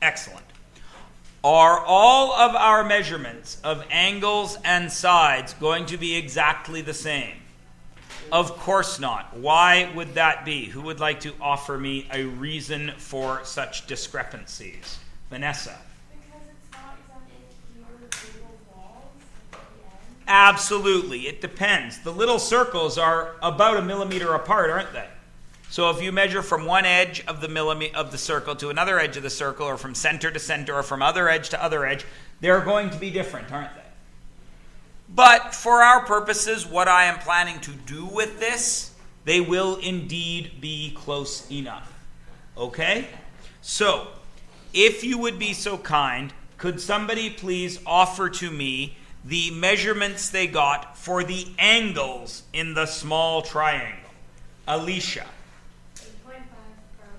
Excellent. Are all of our measurements of angles and sides going to be exactly the same? Of course not. Why would that be? Who would like to offer me a reason for such discrepancies? Vanessa. Because it's not exactly your walls at the end. Absolutely. It depends. The little circles are about 1 millimeter apart, aren't they? So if you measure from one edge of the circle to another edge of the circle, or from center to center, or from other edge to other edge, they're going to be different, aren't they? But for our purposes, what I am planning to do with this, they will indeed be close enough. Okay? So, if you would be so kind, could somebody please offer to me the measurements they got for the angles in the small triangle? Alicia. 8.5.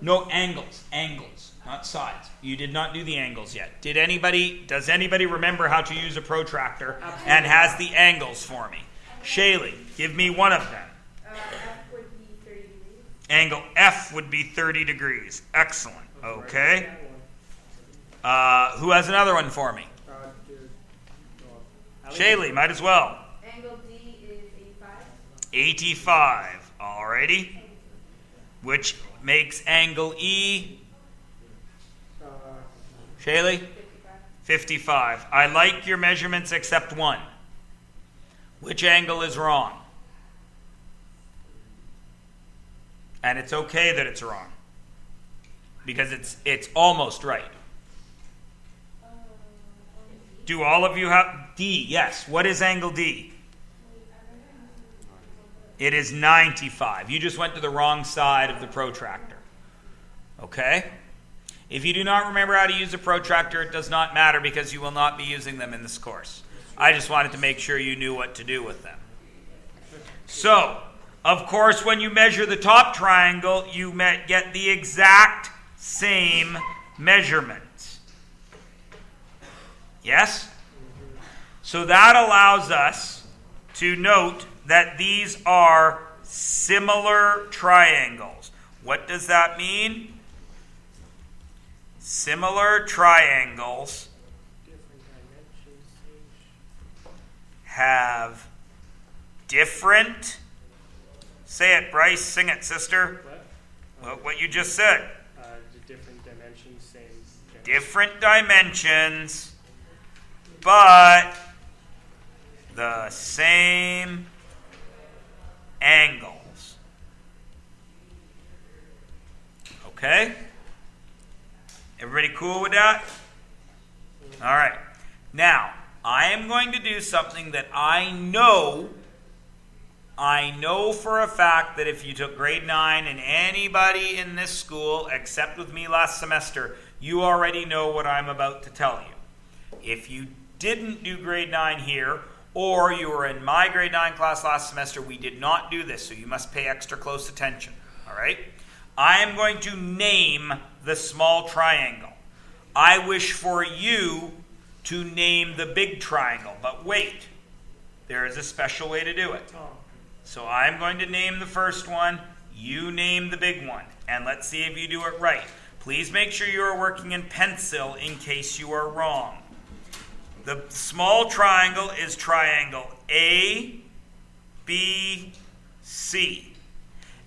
No, angles, not sides. You did not do the angles yet. Does anybody remember how to use a protractor and has the angles for me? Shaylee, give me one of them. F would be 30 degrees. Angle F would be 30 degrees. Excellent. Okay. Who has another one for me? Shaylee, might as well. Angle D is 85. 85. Alrighty. Which makes angle E? Shaylee? 55. I like your measurements except one. Which angle is wrong? And it's okay that it's wrong. Because it's almost right. Do all of you have D? Yes. What is angle D? It is 95. You just went to the wrong side of the protractor. Okay? If you do not remember how to use a protractor, it does not matter because you will not be using them in this course. I just wanted to make sure you knew what to do with them. So, of course, when you measure the top triangle, you get the exact same measurements. Yes? So that allows us to note that these are similar triangles. What does that mean? Similar triangles have different, say it, Bryce, sing it, sister. What you just said. Different dimensions, same. Different dimensions, but the same angles. Okay? Everybody cool with that? All right. Now, I am going to do something that I know for a fact that if you took grade 9 and anybody in this school, except with me last semester, you already know what I'm about to tell you. If you didn't do grade 9 here, or you were in my grade 9 class last semester, we did not do this, so you must pay extra close attention. All right? I am going to name the small triangle. I wish for you to name the big triangle, but wait, there is a special way to do it. So I'm going to name the first one, you name the big one, and let's see if you do it right. Please make sure you are working in pencil in case you are wrong. The small triangle is triangle A, B, C.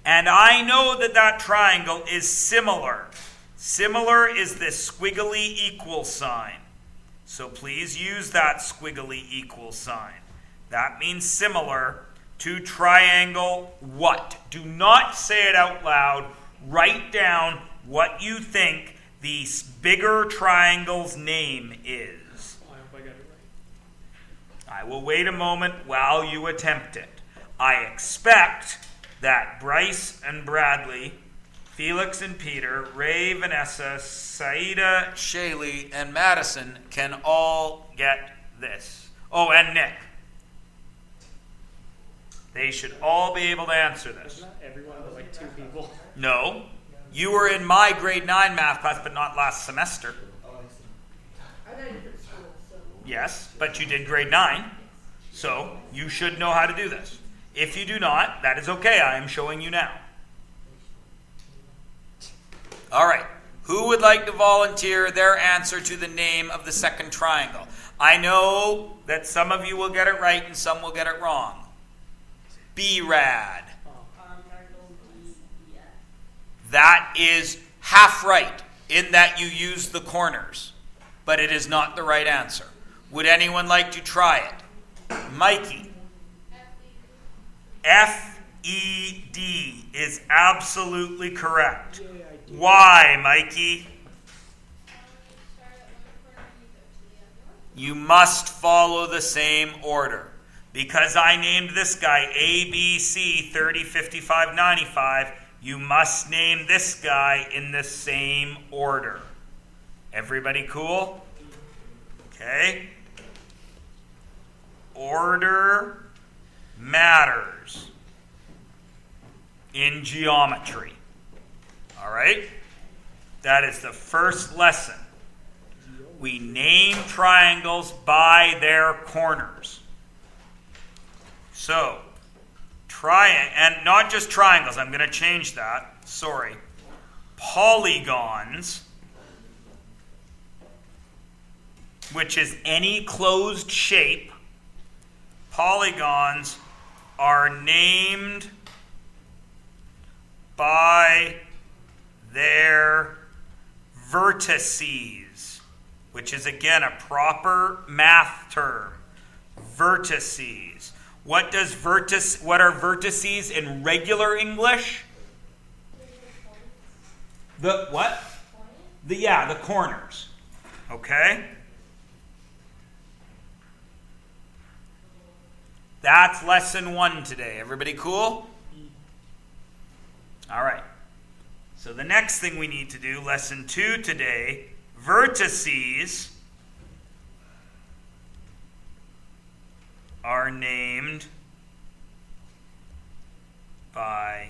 And I know that that triangle is similar. Similar is this squiggly equal sign. So please use that squiggly equal sign. That means similar to triangle what? Do not say it out loud. Write down what you think the bigger triangle's name is. I hope I got it right. I will wait a moment while you attempt it. I expect that Bryce and Bradley, Felix and Peter, Ray, Vanessa, Saida, Shaylee, and Madison can all get this. Oh, and Nick. They should all be able to answer this. Not everyone, but like 2 people. No. You were in my grade 9 math class, but not last semester. I got a different school, so. Yes, but you did grade 9. So you should know how to do this. If you do not, that is okay. I am showing you now. All right. Who would like to volunteer their answer to the name of the second triangle? I know that some of you will get it right and some will get it wrong. B-rad. That is half right in that you use the corners, but it is not the right answer. Would anyone like to try it? Mikey. F-E-D is absolutely correct. Why, Mikey? You must follow the same order. Because I named this guy ABC 30, 55, 95, you must name this guy in the same order. Everybody cool? Okay. Order matters in geometry. All right? That is the first lesson. We name triangles by their corners. So, and not just triangles, I'm going to change that. Sorry. Polygons, which is any closed shape, polygons are named by their vertices, which is again a proper math term. Vertices. What are vertices in regular English? The what? The corners. Okay? That's lesson 1 today. Everybody cool? All right. So the next thing we need to do, lesson 2 today, vertices are named by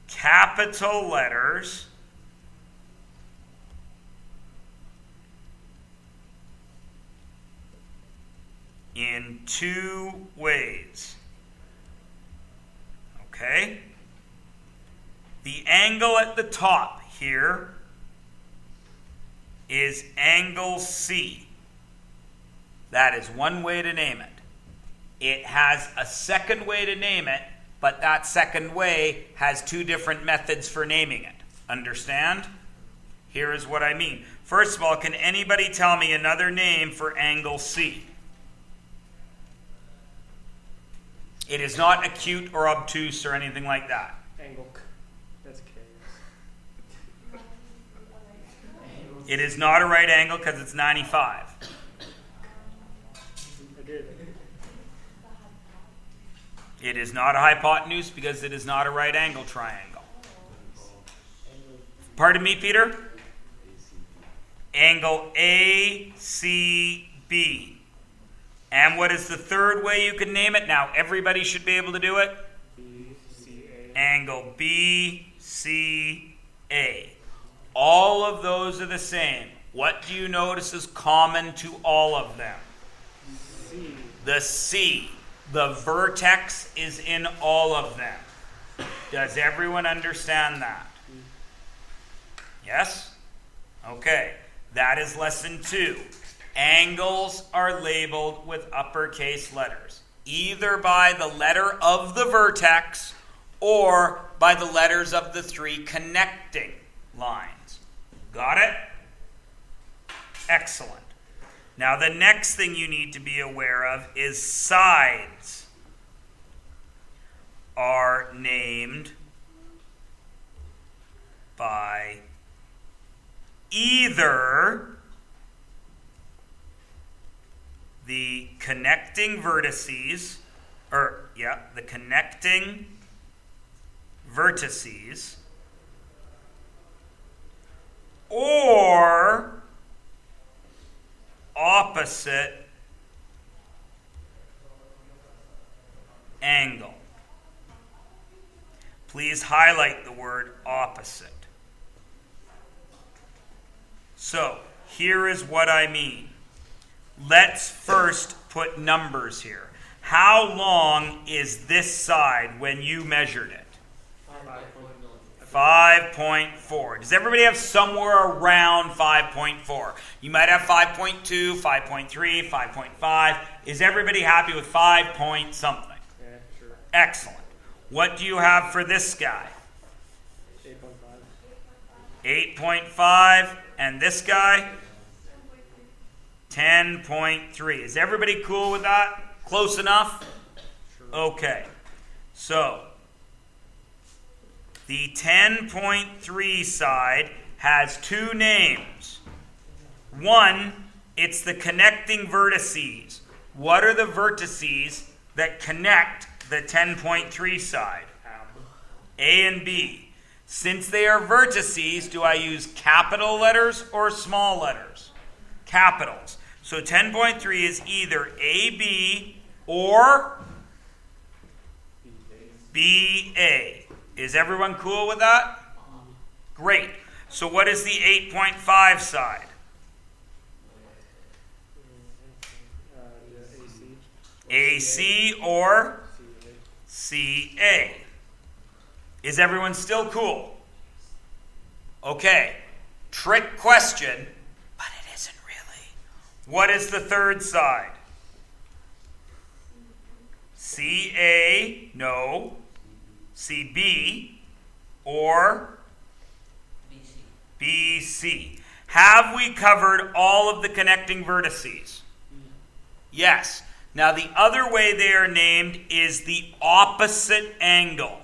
capital letters in 2 ways. Okay? The angle at the top here is angle C. That is one way to name it. It has a second way to name it, but that second way has 2 different methods for naming it. Understand? Here is what I mean. First of all, can anybody tell me another name for angle C? It is not acute or obtuse or anything like that. Angle. That's K. It is not a right angle because it's 95. I did. It is not a hypotenuse because it is not a right angle triangle. Pardon me, Peter? Angle ACB. And what is the third way you can name it? Now, everybody should be able to do it. BCA. Angle BCA. All of those are the same. What do you notice is common to all of them? C. The C. The vertex is in all of them. Does everyone understand that? Yes? Okay. That is lesson 2. Angles are labeled with uppercase letters, either by the letter of the vertex or by the letters of the 3 connecting lines. Got it? Excellent. Now the next thing you need to be aware of is sides are named by either the connecting vertices, the connecting vertices, or opposite angle. Please highlight the word opposite. So, here is what I mean. Let's first put numbers here. How long is this side when you measured it? 5.4. Does everybody have somewhere around 5.4? You might have 5.2, 5.3, 5.5. Is everybody happy with 5 point something? Yeah, sure. Excellent. What do you have for this guy? 8.5. 8.5. And this guy? 10.3. Is everybody cool with that? Close enough? Sure. Okay. So, the 10.3 side has two names. One, it's the connecting vertices. What are the vertices that connect the 10.3 side? A and B. Since they are vertices, do I use capital letters or small letters? Capitals. So 10.3 is either AB or BA. Is everyone cool with that? Great. So what is the 8.5 side? AC or CA. Is everyone still cool? Okay. Trick question, but it isn't really. What is the third side? CA, no. CB or BC. Have we covered all of the connecting vertices? Yes. Now the other way they are named is the opposite angle.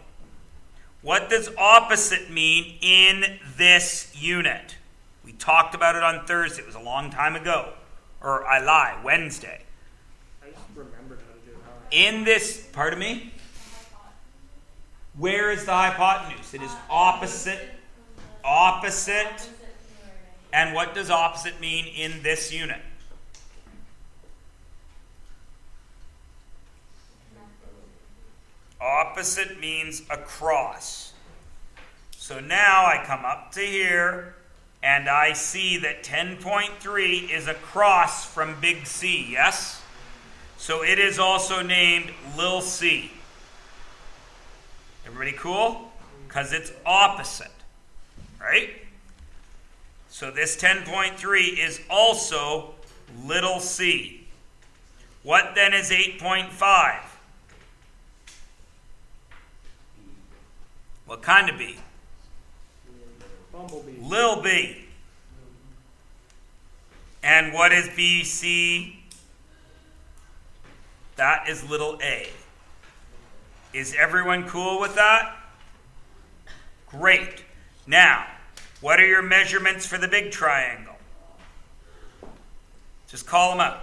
What does opposite mean in this unit? We talked about it on Thursday. It was a long time ago. Or I lie, Wednesday. I just remembered how to do it. In this, pardon me? Where is the hypotenuse? It is opposite. And what does opposite mean in this unit? Opposite means across. So now I come up to here and I see that 10.3 is across from big C, yes? So it is also named Lil C. Everybody cool? Because it's opposite, right? So this 10.3 is also little c. What then is 8.5? What kind of b? Bumblebee. Lil b. And what is BC? That is little a. Is everyone cool with that? Great. Now, what are your measurements for the big triangle? Just call them out.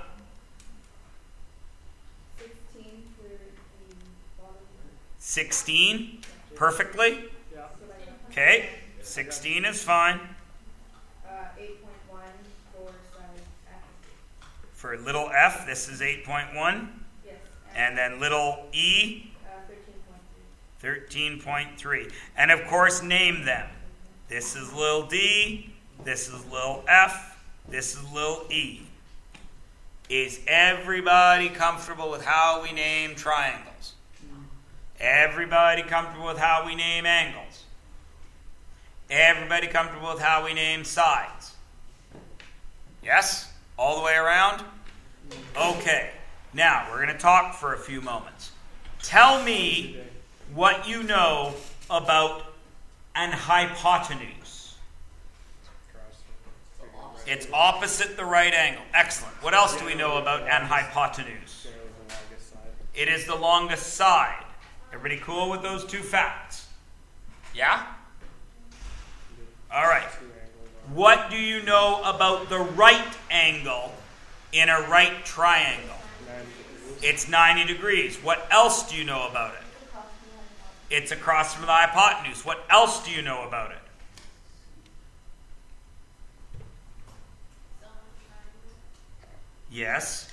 16 for the bottom. 16? Perfectly? Yeah. Okay. 16 is fine. 8.1 for size F. For little f, this is 8.1. Yes. And then little e, 13.3. 13.3. And of course, name them. This is little d, this is little f, this is little e. Is everybody comfortable with how we name triangles? Everybody comfortable with how we name angles? Everybody comfortable with how we name sides? Yes? All the way around? Okay. Now, we're going to talk for a few moments. Tell me what you know about an hypotenuse. It's opposite the right angle. Excellent. What else do we know about an hypotenuse? It is the longest side. Everybody cool with those two facts? Yeah? All right. What do you know about the right angle in a right triangle? It's 90 degrees. What else do you know about it? It's across from the hypotenuse. What else do you know about it? Yes.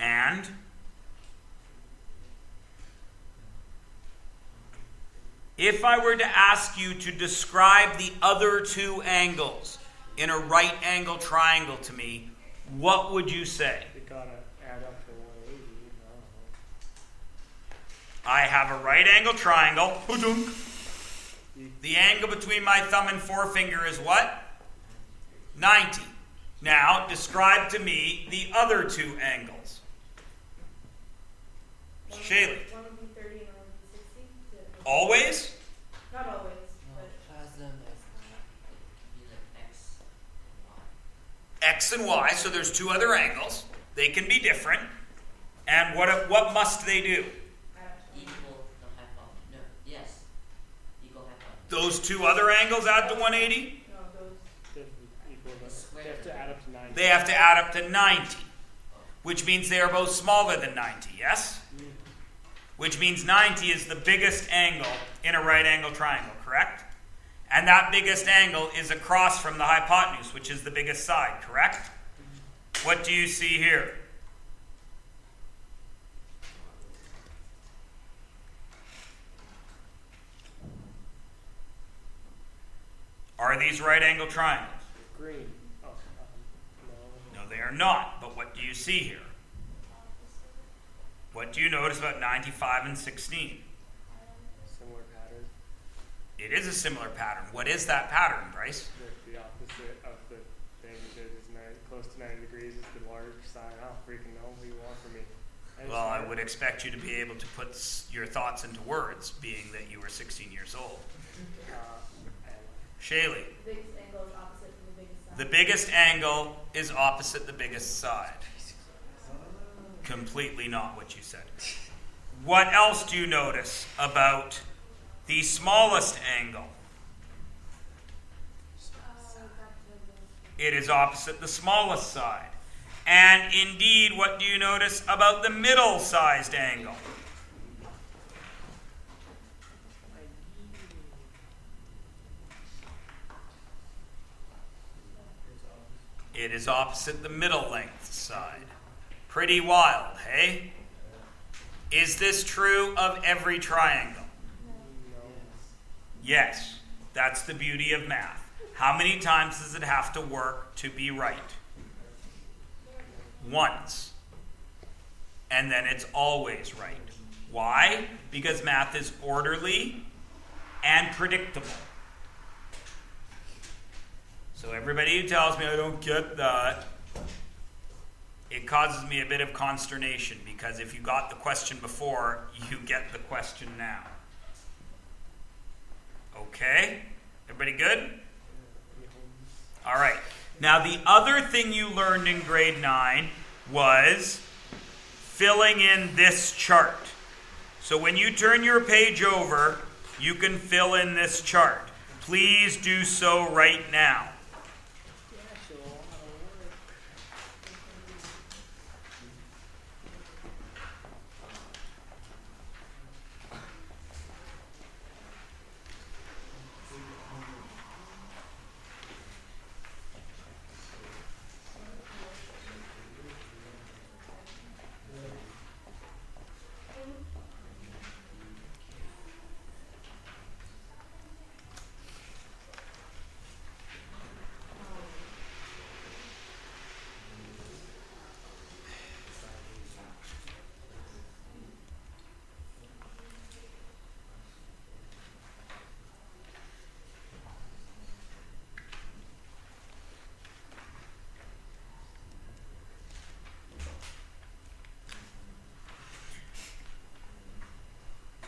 And? If I were to ask you to describe the other two angles in a right angle triangle to me, what would you say? You gotta add up to 180. I have a right angle triangle, The angle between my thumb and forefinger is what? 90. Now, describe to me the other two angles. Shaylee. One would be 30 and one would be 60. Always? Not always, No, but plasm is be like X and Y. X and Y, so there's two other angles. They can be different. And what must they do? Equal the hypotenuse. No, yes. Equal hypotenuse. Those two other angles add to 180? no, those. They have to equal the- Square. They have to add up to 90. They have to add up to 90, which means they are both smaller than 90, yes? Which means 90 is the biggest angle in a right angle triangle, correct? And that biggest angle is across from the hypotenuse, which is the biggest side, correct? What do you see here? Are these right angle triangles? Green. Oh, no. No, they are not. But what do you see here? What do you notice about 95 and 16? Similar pattern. It is a similar pattern. What is that pattern, Bryce? The opposite of the thing that is close to 90 degrees is the large side. I don't freaking know what you want from me. Well, I would expect you to be able to put your thoughts into words, being that you were 16 years old. Shaylee, The biggest angle is opposite from the biggest side. the biggest angle is opposite the biggest side. Completely not what you said. What else do you notice about the smallest angle? It is opposite the smallest side. And indeed, what do you notice about the middle-sized angle? It is opposite the middle length side. Pretty wild, hey? Is this true of every triangle? Yes. That's the beauty of math. How many times does it have to work to be right? Once. And then it's always right. Why? Because math is orderly and predictable. So everybody who tells me I don't get that, it causes me a bit of consternation, because if you got the question before, you get the question now. Okay? Everybody good? All right. Now, the other thing you learned in grade 9 was filling in this chart. So when you turn your page over, you can fill in this chart. Please do so right now.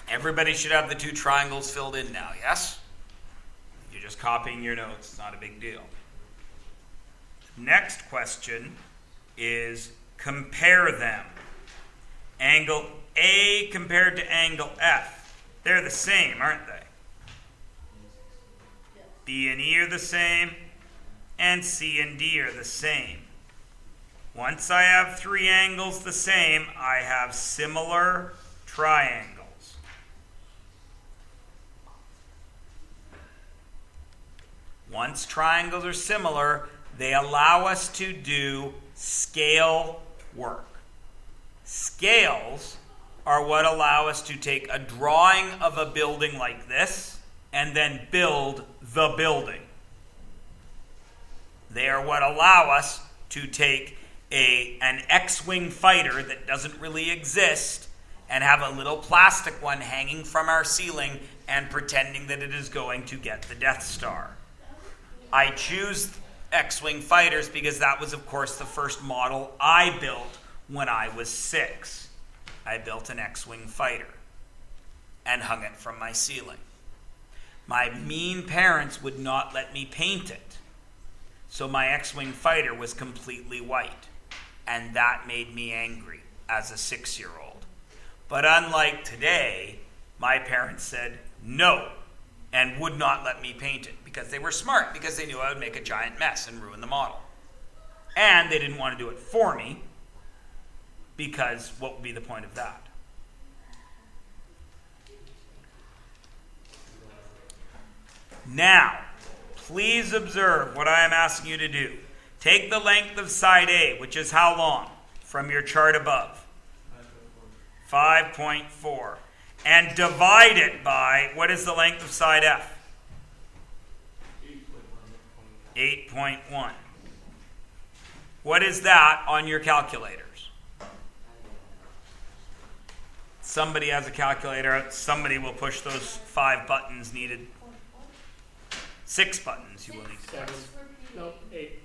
Everybody should have the two triangles filled in now, yes? You're just copying your notes. It's not a big deal. Next question is compare them. Angle A compared to angle F. They're the same, aren't they? B and E are the same, and C and D are the same. Once I have three angles the same, I have similar triangles. Once triangles are similar, they allow us to do scale work. Scales are what allow us to take a drawing of a building like this and then build the building. They are what allow us to take an X-wing fighter that doesn't really exist and have a little plastic one hanging from our ceiling and pretending that it is going to get the Death Star. I choose X-Wing fighters because that was, of course, the first model I built when I was 6. I built an X-Wing fighter and hung it from my ceiling. My mean parents would not let me paint it, so my X-Wing fighter was completely white, and that made me angry as a 6-year-old. But unlike today, my parents said no and would not let me paint it because they were smart, because they knew I would make a giant mess and ruin the model. And they didn't want to do it for me, because what would be the point of that? Now, please observe what I am asking you to do. Take the length of side A, which is how long, from your chart above? 5.4. And divide it by, what is the length of side F? 8.1. What is that on your calculators? Somebody has a calculator. Somebody will push those 5 buttons needed. 6 buttons you will need to push. 7. Nope, 8.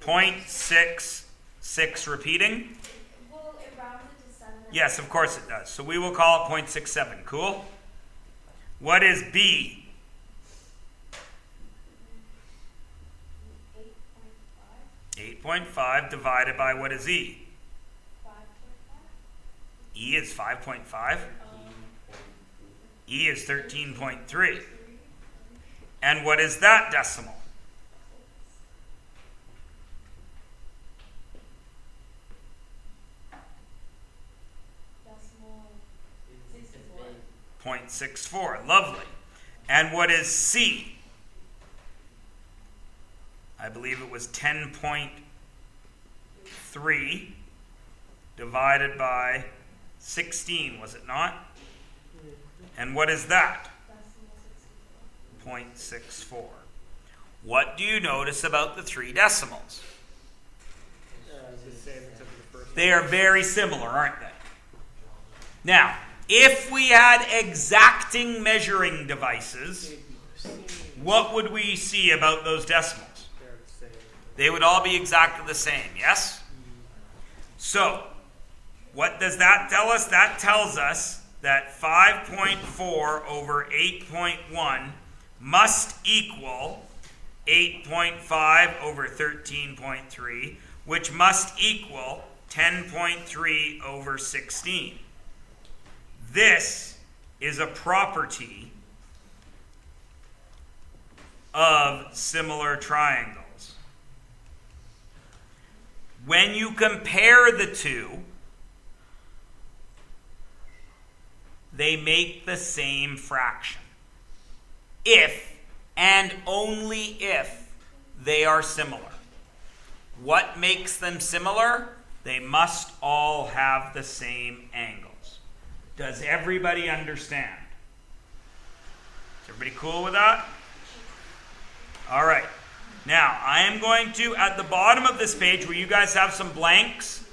0.66 repeating? Well, it rounds it to 7. Yes, of course it does. So we will call it 0.67. Cool? What is B? 8.5. 8.5 divided by what is E? 5.5. E is 5.5. E is 13.3. And what is that decimal? Decimal 64. 0.64. Lovely. And what is C? I believe it was 10.3 divided by 16, was it not? And what is that? Decimal 0.64. What do you notice about the 3 decimals? The same except for the first They are very similar, aren't they? Now, if we had exacting measuring devices, what would we see about those decimals? They're the same. They would all be exactly the same, yes? So, what does that tell us? That tells us that 5.4 over 8.1 must equal 8.5 over 13.3, which must equal 10.3 over 16. This is a property of similar triangles. When you compare the two, they make the same fraction. If and only if they are similar. What makes them similar? They must all have the same angles. Does everybody understand? Is everybody cool with that? All right. Now, I am going to, at the bottom of this page where you guys have some blanks,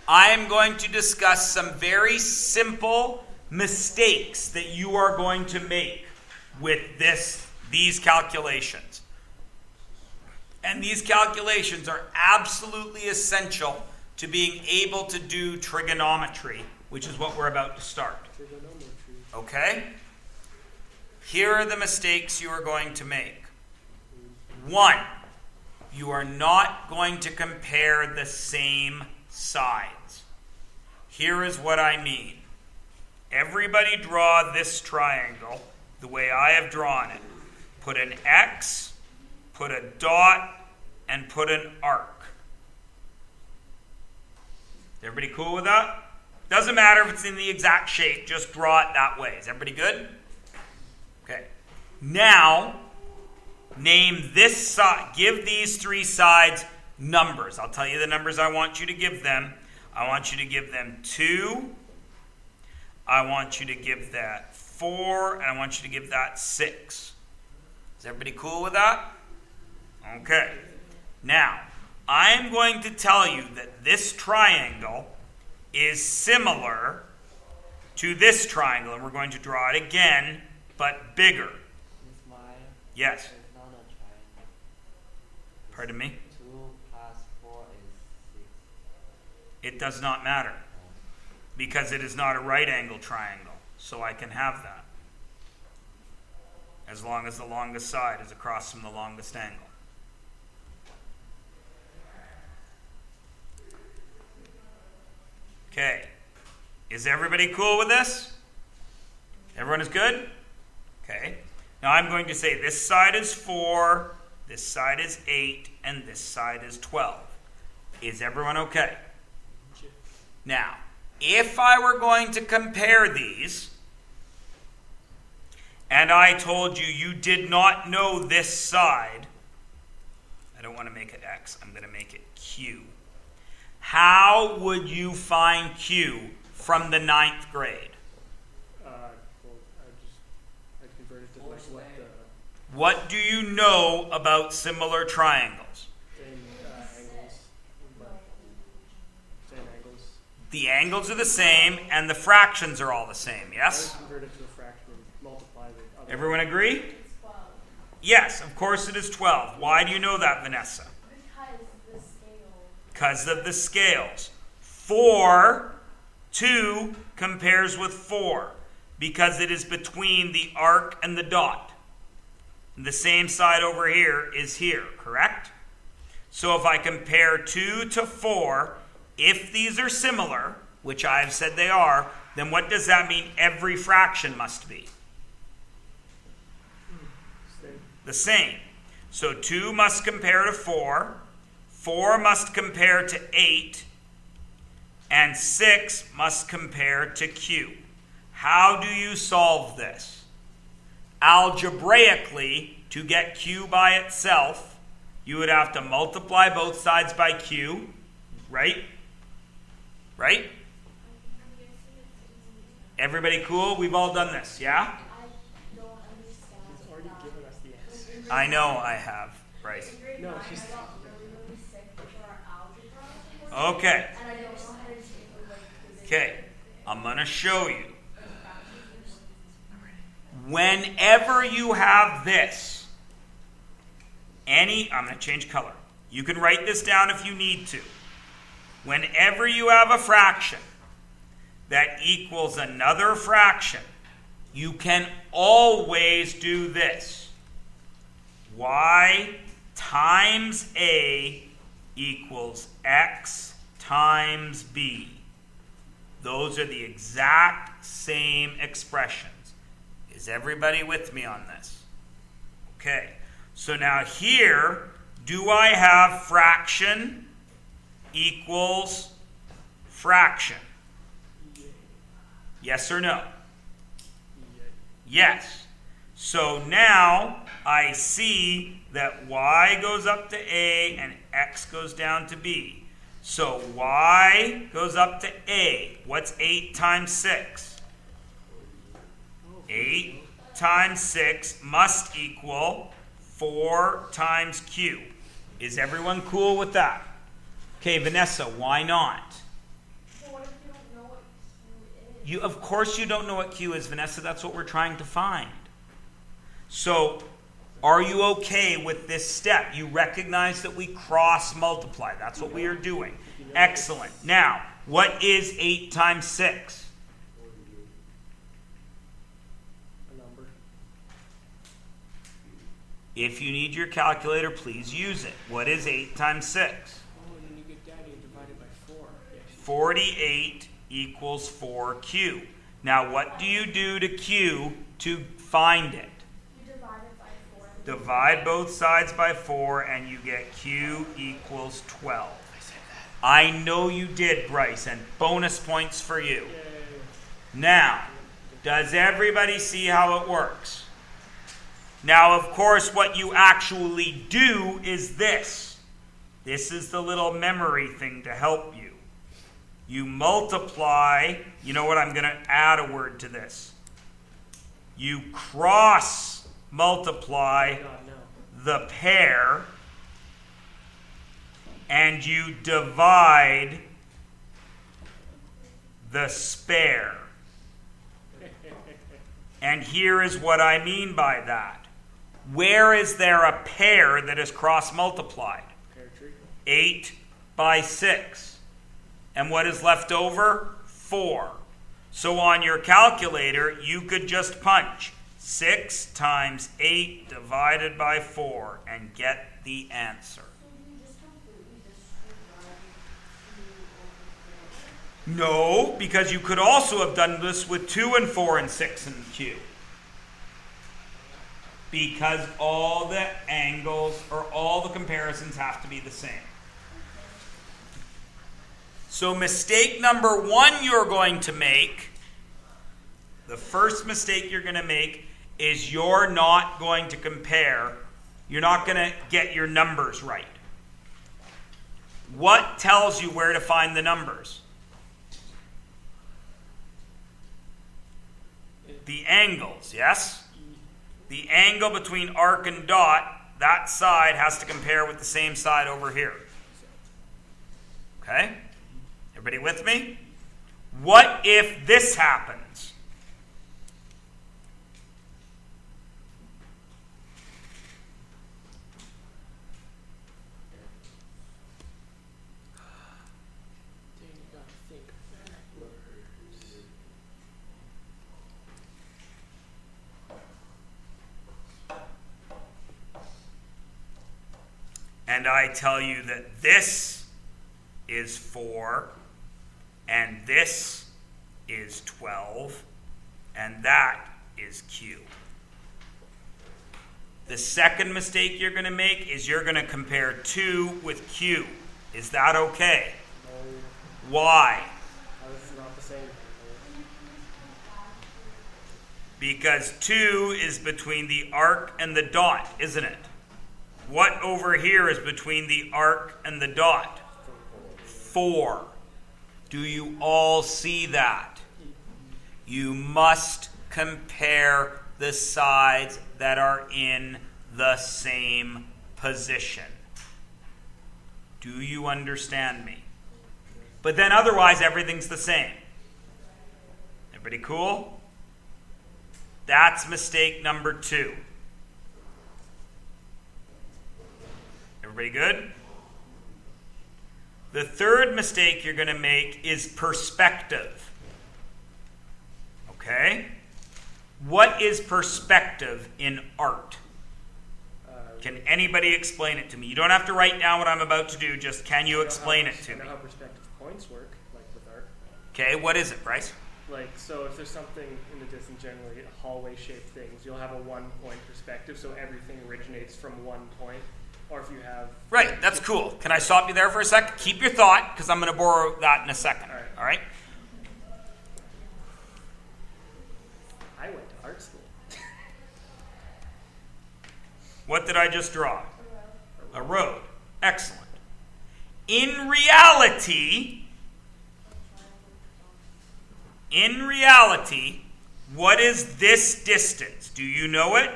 I am going to discuss some very simple mistakes that you are going to make with these calculations. And these calculations are absolutely essential to being able to do trigonometry, which is what we're about to start. Okay? Here are the mistakes you are going to make. 1, you are not going to compare the same sides. Here is what I mean. Everybody draw this triangle the way I have drawn it. Put an X, put a dot, and put an arc. Everybody cool with that? Doesn't matter if it's in the exact shape, just draw it that way. Is everybody good? Okay. Now, name this side. Give these 3 sides numbers. I'll tell you the numbers I want you to give them. I want you to give them 2. I want you to give that 4. And I want you to give that 6. Is everybody cool with that? Okay. Now, I'm going to tell you that this triangle is similar to this triangle, and we're going to draw it again, but bigger. Miss Maya, Yes. it's not a triangle. Pardon me? 2 plus 4 is 6. It does not matter because it is not a right angle triangle, so I can have that as long as the longest side is across from the longest angle. Okay. Is everybody cool with this? Everyone is good? Okay. Now I'm going to say this side is 4, this side is 8, and this side is 12. Is everyone okay? Now, if I were going to compare these, and I told you you did not know this side, I don't want to make it X, I'm going to make it Q. How would you find Q from the 9th grade? I converted to Force what way. the What do you know about similar triangles? same angles, but same angles. The angles are the same and the fractions are all the same, yes? I converted to a fraction and multiply the other. Everyone agree? It's 12. Yes, of course it is 12. Why do you know that, Vanessa? Because the scale. Because of the scales. 4, 2 compares with 4 because it is between the arc and the dot. The same side over here is here, correct? So if I compare 2 to 4, if these are similar, which I've said they are, then what does that mean every fraction must be? Same. The same. So 2 must compare to 4, 4 must compare to 8, and 6 must compare to Q. How do you solve this? Algebraically, to get Q by itself, you would have to multiply both sides by Q, right? Right? Everybody cool? We've all done this, yeah? I don't understand. She's already given us the answer. I know I have, Bryce. In grade No, 9, she's- I got really sick with our algebra. Okay, And I don't know how to do like okay. I'm going to show you. Whenever you have this, I'm going to change color. You can write this down if you need to. Whenever you have a fraction that equals another fraction, you can always do this. Y times A equals X times B. Those are the exact same expressions. Is everybody with me on this? Okay. So now here, do I have fraction equals fraction? Yes or no? Yes. So now I see that y goes up to A and x goes down to B. So y goes up to A. What's 8 times 6? 8 times 6 must equal 4 times Q. Is everyone cool with that? Okay, Vanessa, why not? So what if you don't know what Q is? Of course you don't know what Q is, Vanessa. That's what we're trying to find. So, are you okay with this step? You recognize that we cross multiply. That's what we are doing. Excellent. Now, what is 8 times 6? A number. If you need your calculator, please use it. What is 8 times 6? Oh, and then you get that and you divide it by 4. Yes. 48 equals 4Q. Now, what do you do to Q to find it? You divide it by 4. Divide both sides by 4 and you get Q equals 12. I know you did, Bryce, and bonus points for you. Yay. Now, does everybody see how it works? Now, of course, what you actually do is this. This is the little memory thing to help you. You multiply, you know what, I'm going to add a word to this. You cross multiply God, no. the pair and you divide the spare. And here is what I mean by that. Where is there a pair that is cross-multiplied? Pear tree. 8 by 6. And what is left over? 4. So on your calculator, you could just punch 6 times 8 divided by 4 and get the answer. So do you just completely disregard Q over 4? No, because you could also have done this with 2 and 4 and 6 and Q. Because all the angles or all the comparisons have to be the same. So mistake number 1 you're going to make, the first mistake you're going to make is you're not going to compare, you're not going to get your numbers right. What tells you where to find the numbers? The angles, yes? The angle between arc and dot, that side has to compare with the same side over here. Okay? Everybody with me? What if this happens? Then you gotta think backwards. And I tell you that this is 4, and this is 12, and that is Q. The second mistake you're going to make is you're going to compare 2 with Q. Is that okay? No, Why? this is not the same. Because 2 is between the arc and the dot, isn't it? What over here is between the arc and the dot? 4. Do you all see that? You must compare the sides that are in the same position. Do you understand me? But then otherwise everything's the same. Everybody cool? That's mistake number 2. Everybody good? The third mistake you're going to make is perspective. Okay? What is perspective in art? Can anybody explain it to me? You don't have to write down what I'm about to do, just can you explain it to I me? know how perspective points work, like with art. Okay, what is it, Bryce? Like, so if there's something in the distance, generally hallway-shaped things, you'll have a one-point perspective, so everything originates from one point. Or if you have... Right, that's cool. Can I stop you there for a sec? Keep your thought, because I'm going to borrow that in a second. All right? I went to art school. What did I just draw? A road. Excellent. In reality, what is this distance? Do you know it?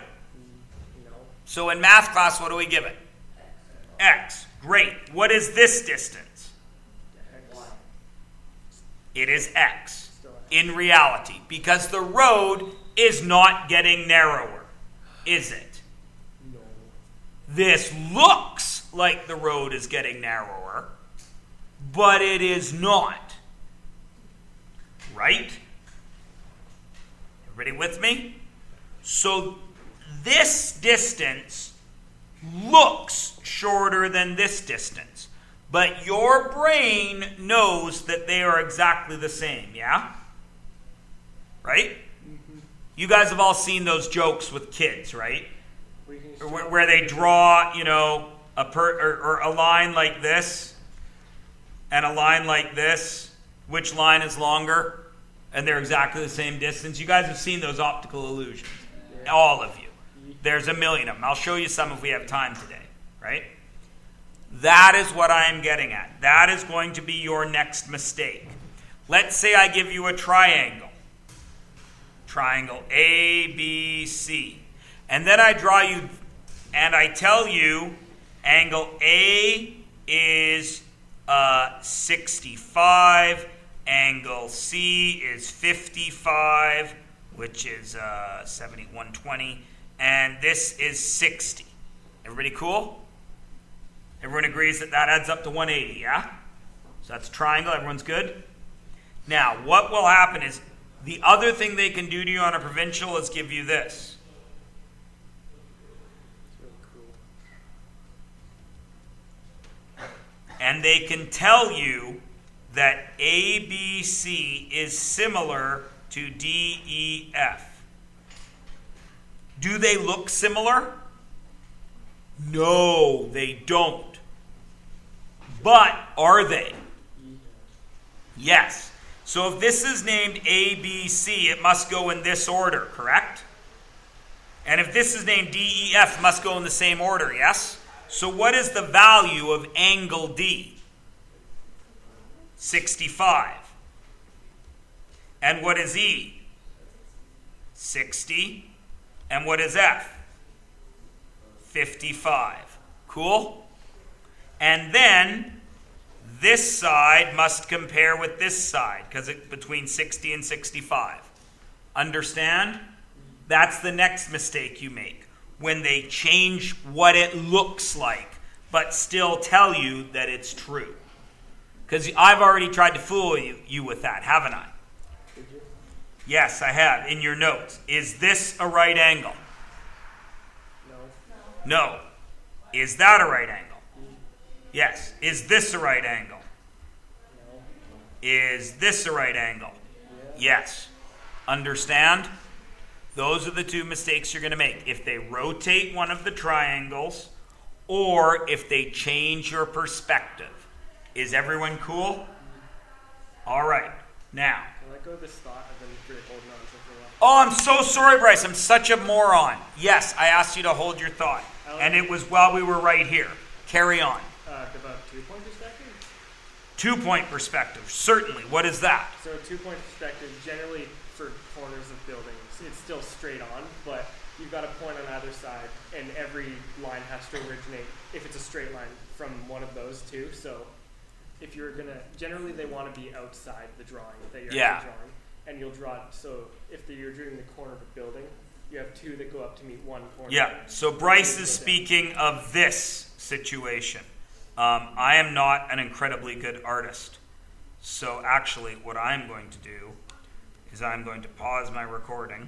No. So in math class, what do we give it? X. Great. What is this distance? X. It is X. Still X. In reality. Because the road is not getting narrower, is it? No. This looks like the road is getting narrower, but it is not. Right? Everybody with me? So this distance looks shorter than this distance, but your brain knows that they are exactly the same, yeah? Right? Mm-hmm. You guys have all seen those jokes with kids, right? We can just Where they draw, or a line like this and a line like this. Which line is longer? And they're exactly the same distance. You guys have seen those optical illusions. Yeah. All of you. There's a million of them. I'll show you some if we have time today, right? That is what I am getting at. That is going to be your next mistake. Let's say I give you a triangle. Triangle A, B, C. And then I draw you, and I tell you, angle A is 65, angle C is 55, which is 70, 120, and this is 60. Everybody cool? Everyone agrees that that adds up to 180, yeah? So that's a triangle. Everyone's good? Now, what will happen is the other thing they can do to you on a provincial is give you this. It's really cool. And they can tell you that ABC is similar to DEF. Do they look similar? No, they don't. But are they? Yes. So if this is named ABC, it must go in this order, correct? And if this is named DEF, it must go in the same order, yes? So what is the value of angle D? 65. And what is E? 60. And what is F? 55. Cool? And then this side must compare with this side because it's between 60 and 65. Understand? That's the next mistake you make. When they change what it looks like, but still tell you that it's true. Because I've already tried to fool you with that, haven't I? Did you? Yes, I have. In your notes. Is this a right angle? No. No. Is that a right angle? Yes. Is this a right angle? No. Is this a right angle? Yeah. Yes. Understand? Those are the two mistakes you're going to make. If they rotate one of the triangles, or if they change your perspective. Is everyone cool? All right. Now. Can I let go of this thought? I've been really holding on to it for a while. Oh, I'm so sorry, Bryce. I'm such a moron. Yes, I asked you to hold your thought. And it was while we were right here. Carry on. About 2-point perspective? 2-point perspective. Certainly. What is that? So a 2-point perspective, generally for corners of buildings, it's still straight on, but you've got a point on either side, and every line has to originate, if it's a straight line, from one of those two. So if you're gonna, generally they want to be outside the drawing that you're actually drawing, and you'll draw it. So if you're drawing the corner of a building, you have two that go up to meet one corner. Yeah. So Bryce is speaking of this situation. I am not an incredibly good artist. So actually what I'm going to do is I'm going to pause my recording